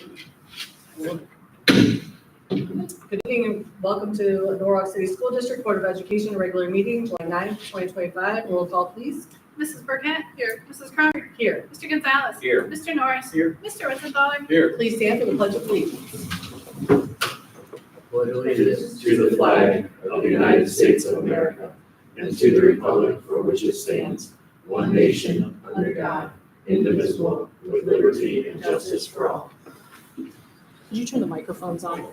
Good evening and welcome to Norwalk City School District Board of Education regular meeting, July 9th, 2025. Roll call, please. Mrs. Burkett? Here. Mrs. Crawford? Here. Mr. Gonzalez? Here. Mr. Norris? Here. Mr. Wissenthaler? Here. Please stand for the pledge of allegiance. Pledge allegiance to the flag of the United States of America and to the republic for which it stands, one nation, under God, indivisible, with liberty and justice for all. Could you turn the microphones on,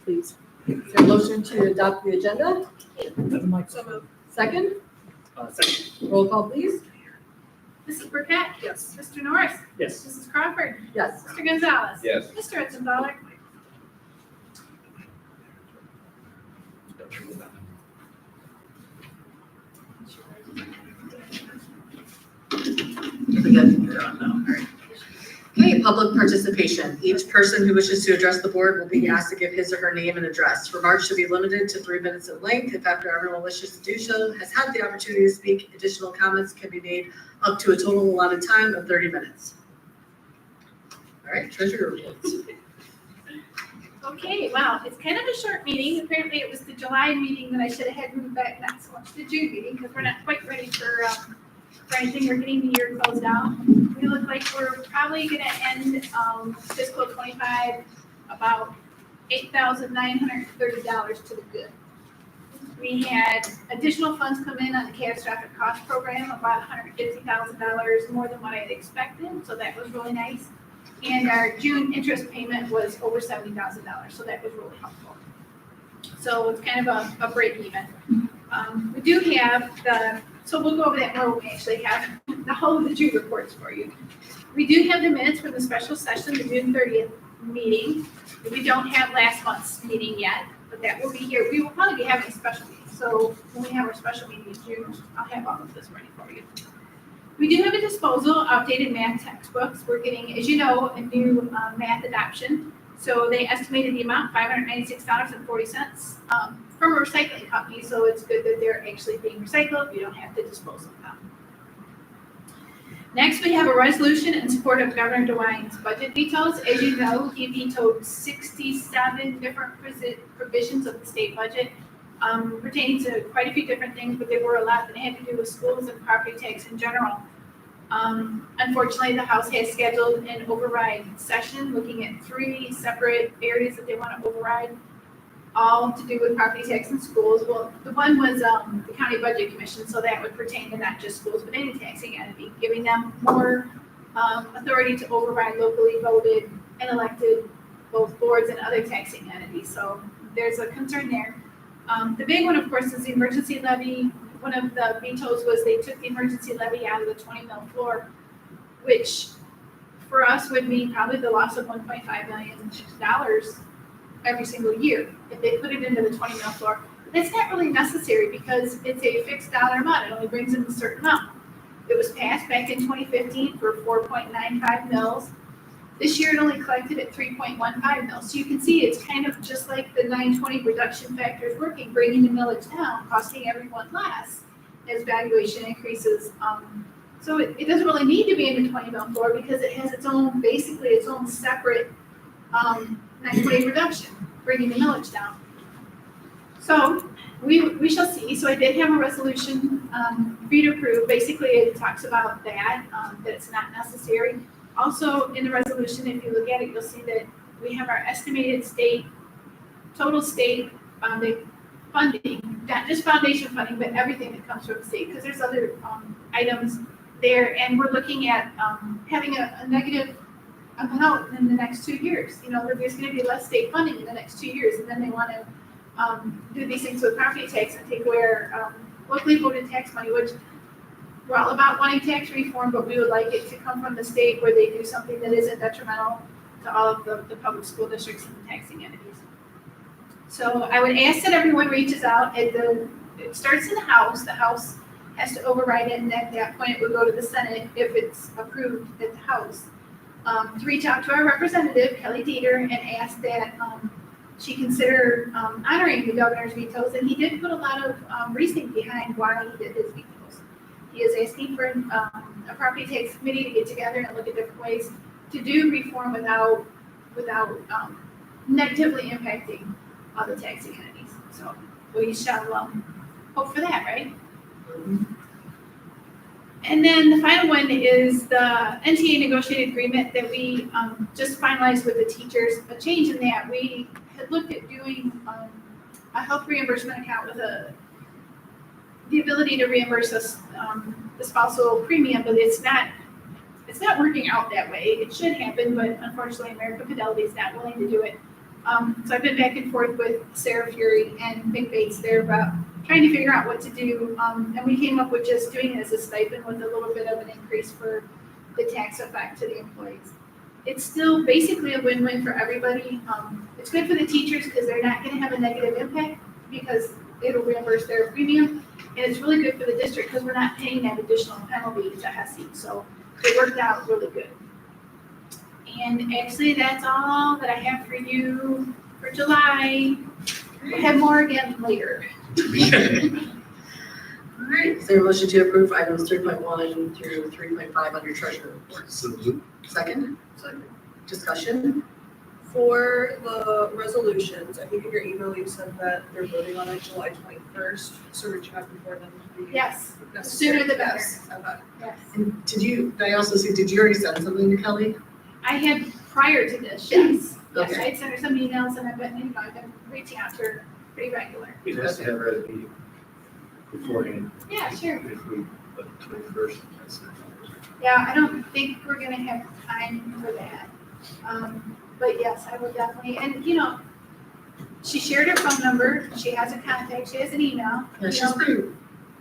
please? Is there a motion to adopt the agenda? So moved. Second? Second. Roll call, please. Mrs. Burkett? Yes. Mr. Norris? Yes. Mrs. Crawford? Yes. Mr. Gonzalez? Yes. Mr. Wissenthaler? Okay, public participation. Each person who wishes to address the board will be asked to give his or her name and address. Remarks should be limited to 3 minutes in length. If after everyone wishes to do so has had the opportunity to speak, additional comments can be made up to a total allotted time of 30 minutes. All right, treasurer reports. Okay, wow, it's kind of a short meeting. Apparently it was the July meeting that I should have had moved back, not so much the June meeting, because we're not quite ready for anything. We're getting the year closed out. We look like we're probably gonna end fiscal 25 about $8,930 to the good. We had additional funds come in on the catastrophic cost program, about $150,000 more than what I had expected, so that was really nice. And our June interest payment was over $70,000, so that was really helpful. So it's kind of a break even. We do have so we'll go over that more when we actually have the whole of the June reports for you. We do have the minutes from the special session, the June 30th meeting. We don't have last month's meeting yet, but that will be here. We will probably be having a special meeting. So when we have our special meeting in June, I'll have all of this ready for you. We do have a disposal of updated math textbooks. We're getting, as you know, a new math adoption. So they estimated the amount, $596.40 from a recycling company. So it's good that they're actually being recycled. You don't have to dispose of them. Next, we have a resolution in support of Governor DeWine's budget vetoes. As you know, he vetoed 67 different provisions of the state budget pertaining to quite a few different things, but there were a lot that had to do with schools and property tax in general. Unfortunately, the House has scheduled an override session looking at 3 separate areas that they want to override, all to do with property tax and schools. Well, the one was the County Budget Commission, so that would pertain to not just schools, but any taxing entity, giving them more authority to override locally voted and elected both boards and other taxing entities. So there's a concern there. The big one, of course, is the emergency levy. One of the vetoes was they took the emergency levy out of the 20 mil floor, which for us would mean probably the loss of $1.5 million every single year if they put it into the 20 mil floor. But that's not really necessary because it's a fixed dollar amount. It only brings in a certain amount. It was passed back in 2015 for 4.95 mils. This year it only collected at 3.15 mils. So you can see it's kind of just like the 920 reduction factor is working, bringing the millage down, costing everyone less as valuation increases. So it doesn't really need to be in the 20 mil floor because it has its own, basically its own separate 920 reduction, bringing the millage down. So we shall see. So I did have a resolution for you to approve. Basically it talks about that it's not necessary. Also, in the resolution, if you look at it, you'll see that we have our estimated total state funding, not just foundation funding, but everything that comes from the state, because there's other items there, and we're looking at having a negative amount in the next 2 years. You know, there's going to be less state funding in the next 2 years, and then they want to do these things with property tax and take away our locally voted tax money, which we're all about wanting tax reform, but we would like it to come from the state where they do something that isn't detrimental to all of the public school districts and the taxing entities. So I would ask that everyone reaches out. It starts in the House. The House has to override it, and at that point it would go to the Senate if it's approved at the House. To reach out to our representative, Kelly Dieter, and ask that she consider honoring the governor's vetoes. And he did put a lot of reasoning behind why he did his vetoes. He is asking for a property tax committee to get together and look at different ways to do reform without without negatively impacting other taxing entities. So we shall hope for that, right? And then the final one is the NTA negotiated agreement that we just finalized with the teachers. A change in that, we had looked at doing a health reimbursement account with the ability to reimburse us the spousal premium, but it's not working out that way. It should happen, but unfortunately American Fidelity is not willing to do it. So I've been back and forth with Sarah Fury and Mick Bates there about trying to figure out what to do. And we came up with just doing it as a stipend with a little bit of an increase for the tax effect to the employees. It's still basically a win-win for everybody. It's good for the teachers because they're not going to have a negative impact because it'll reimburse their premium. And it's really good for the district because we're not paying that additional penalty to HESI. So it worked out really good. And actually, that's all that I have for you for July. We'll have more again later. All right, is there a motion to approve items 3.1 through 3.5 under treasurer report? Second? Discussion? For the resolutions, I think in your email you said that they're voting on it July 21st, so reaching out before then would be Yes, necessary. sooner the better. Yes, okay. yes. And did I also see, did you already send something to Kelly? I had prior to this, yes. Yes, Okay. I had sent her some emails and I've been reaching out to her pretty regular. We have to have her at a meeting beforehand. Yeah, sure. If we, but 21st, that's it. Yeah, I don't think we're gonna have time for that. But yes, I will definitely, and she shared her phone number, she has a contact, she has an email. Yeah, she's pretty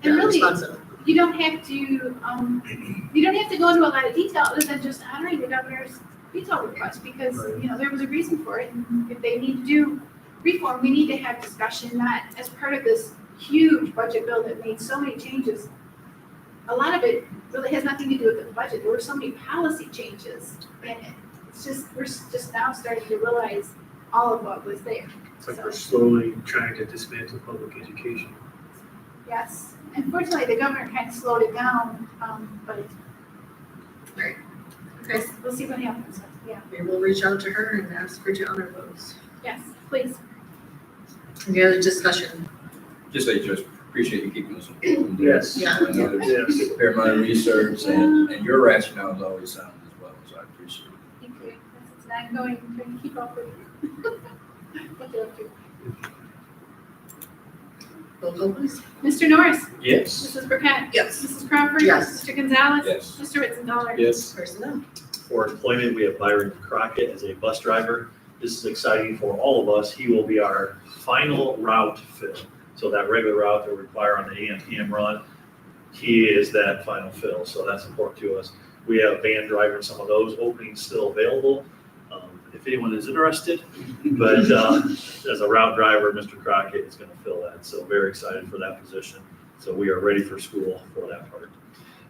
And really, responsive. you don't have to go into a lot of detail other than just honoring the governor's veto request because, there was a reason for it. And if they need to do reform, we need to have discussion, not as part of this huge budget bill that made so many changes. A lot of it really has nothing to do with the budget. There were so many policy changes in it. It's just, we're just now starting to realize all of what was there. It's like So, we're slowly trying to dismantle public education. yes. Unfortunately, the governor kind of slowed it down, but Okay, we'll see what happens. Yeah, we will reach out to her and ask her to honor those. yes, please. Any other discussion? Just appreciate you keeping us informed. Yes. Yeah. I know there's Yes. a fair amount of research and your rationale is always sound as well, so I appreciate it. Thank you. It's an ongoing, trying to keep up with what they're up to. Roll call, please. Mr. Norris, Yes. Mrs. Burkett, Yes. Mrs. Crawford. Yes. Mr. Gonzalez. Yes. Mr. Whitsendaler. Yes. Personnel. For employment, we have Byron Crockett as a bus driver. This is exciting for all of us. He will be our final route fill. So that regular route that we require on the AM PM run, he is that final fill. So that's important to us. We have van driver and some of those openings still available. If anyone is interested, but as a route driver, Mr. Crockett is going to fill that. So very excited for that position. So we are ready for school for that part.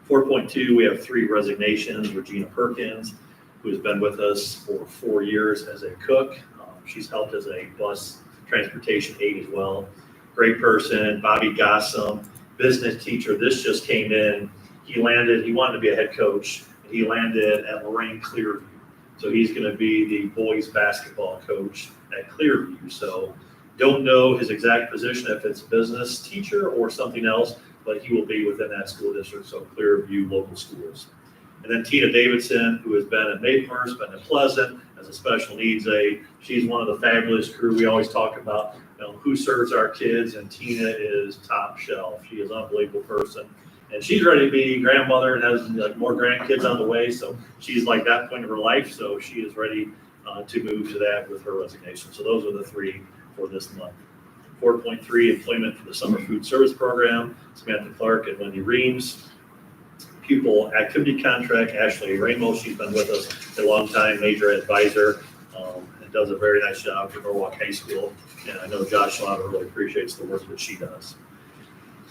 4.2, we have 3 resignations. Regina Perkins, who has been with us for 4 years as a cook. She's helped as a bus transportation aide as well. Great person. Bobby Gossam, business teacher. This just came in. He wanted to be a head coach. He landed at Lorraine Clearview. So he's going to be the boys basketball coach at Clearview. So don't know his exact position, if it's business teacher or something else, but he will be within that school district, so Clearview local schools. And then Tina Davidson, who has been at Mapehurst, been at Pleasant as a special needs aide. She's one of the fabulous crew. We always talk about who serves our kids, and Tina is top shelf. She is an unbelievable person. And she's ready to be grandmother and has more grandkids on the way. So she's like that point of her life. So she is ready to move to that with her resignation. So those are the 3 for this month. 4.3, employment for the summer food service program. Samantha Clark and Wendy Reams. Pupil activity contract, Ashley Ramos. She's been with us a long time, major advisor, and does a very nice job for Norwalk High School. And I know Josh Lauder really appreciates the work that she does.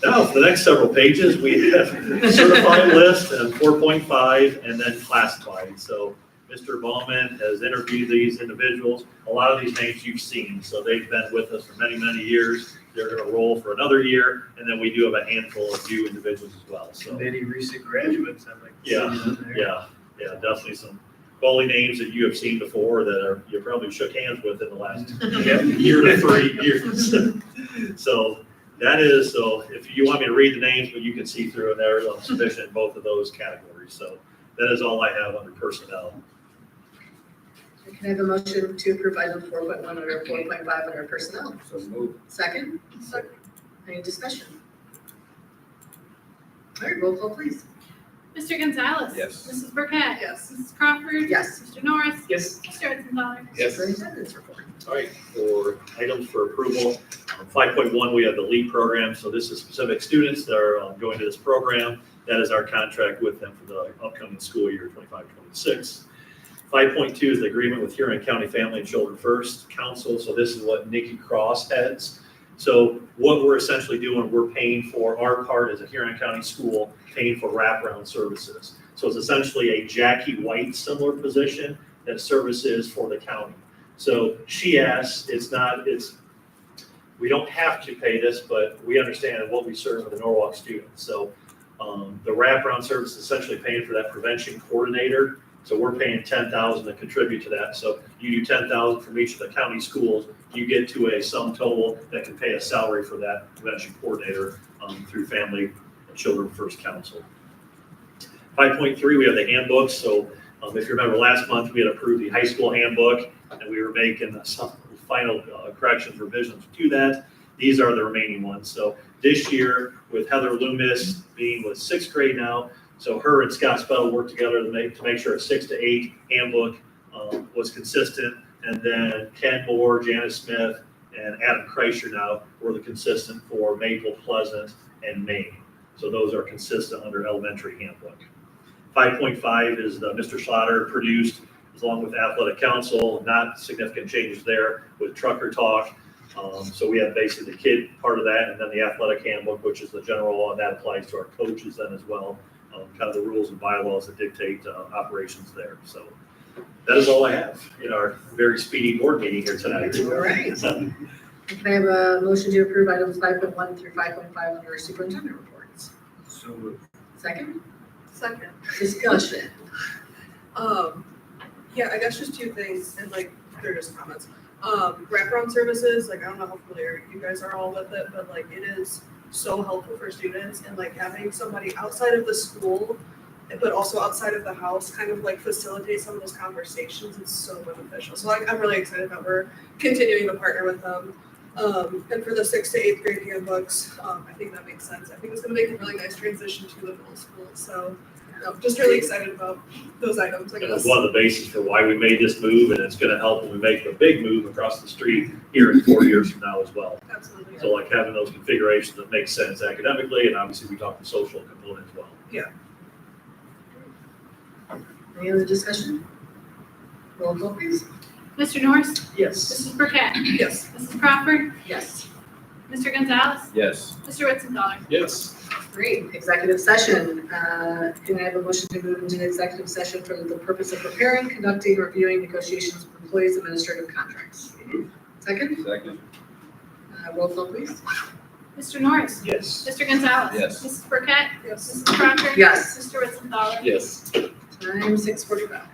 Now, for the next several pages, we have certified list and 4.5 and then classified. So Mr. Bowman has interviewed these individuals. A lot of these names you've seen. So they've been with us for many, many years. They're going to roll for another year. And then we do have a handful of new individuals as well. So Many recent graduates, I'd like to see Yeah, on there. yeah, definitely some quality names that you have seen before that are, you probably shook hands with in the last year to 3 years. So that is, so if you want me to read the names, but you can see through it, there are sufficient in both of those categories. So that is all I have under personnel. Can I have a motion to approve item 4.1 under 4.5 under personnel? So move. Second? Any discussion? All right, roll call please. Mr. Gonzalez. Yes. Mrs. Burkett. Yes. Mrs. Crawford. Yes. Mr. Norris. Yes. Mr. Witzendahl. Yes. Superintendent's report. All right, for items for approval, 5.1, we have the LEAD program. So this is specific students that are going to this program. That is our contract with them for the upcoming school year, 25-26. 5.2 is the agreement with Huron County Family and Children First Council. So this is what Nikki Cross heads. So what we're essentially doing, we're paying for our part as a Huron County school, paying for wraparound services. So it's essentially a Jackie White similar position that services for the county. So she asked, we don't have to pay this, but we understand what we serve for the Norwalk students. So the wraparound service is essentially paying for that prevention coordinator. So we're paying $10,000 to contribute to that. So you do $10,000 from each of the county schools, you get to a sum total that can pay a salary for that prevention coordinator through Family and Children First Council. 5.3, we have the handbooks. So if you remember last month, we had approved the high school handbook and we were making some final corrections, revisions to that. These are the remaining ones. So this year with Heather Loomis being with 6th grade now, so her and Scott Spell worked together to make sure a 6 to 8 handbook was consistent. And then Ken Moore, Janice Smith, and Adam Kreischer now were the consistent for Maple, Pleasant, and Maine. So those are consistent under elementary handbook. 5.5 is the Mr. Slaughter produced along with Athletic Council, not significant changes there with Trucker Talk. So we have basically the kid part of that and then the athletic handbook, which is the general law, and that applies to our coaches then as well. Kind of the rules and bylaws that dictate operations there. So that is all I have in our very speedy board meeting here tonight. All right. Can I have a motion to approve items 5.1 through 5.5 under superintendent reports? So moved. Second? Second. Discussion. Yeah, I guess just 2 things, and like, they're just comments. Wraparound services, like, I don't know how familiar you guys are all with it, but like, it is so helpful for students, and like having somebody outside of the school, but also outside of the house, kind of like facilitate some of those conversations. It's so beneficial. So I'm really excited that we're continuing to partner with them. And for the 6th to 8th grade handbooks, I think that makes sense. I think it's going to make a really nice transition to the middle school. So just really excited about those items. It was one of the bases for why we made this move, and it's going to help when we make a big move across the street here in 4 years from now as well. Absolutely. So like having those configurations that make sense academically, and obviously we talk the social component as well. Any other discussion? Roll call please. Mr. Norris. Yes. Mrs. Burkett. Yes. Mrs. Crawford. Yes. Mr. Gonzalez. Yes. Mr. Witzendahl. Yes. Great. Executive session. Can I have a motion to move into the executive session for the purpose of preparing, conducting, reviewing negotiations with employees' administrative contracts? Second? Second. Roll call please. Mr. Norris. Yes. Mr. Gonzalez. Yes. Mrs. Burkett. Yes. Mrs. Crawford. Yes. Mr. Witzendahl. Yes. Time 6:45.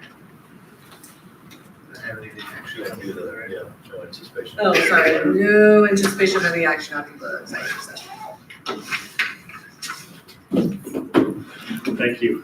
I haven't even actually had to do that, right? Yeah, no anticipation. Oh, sorry. No anticipation of any action after the executive session. Thank you.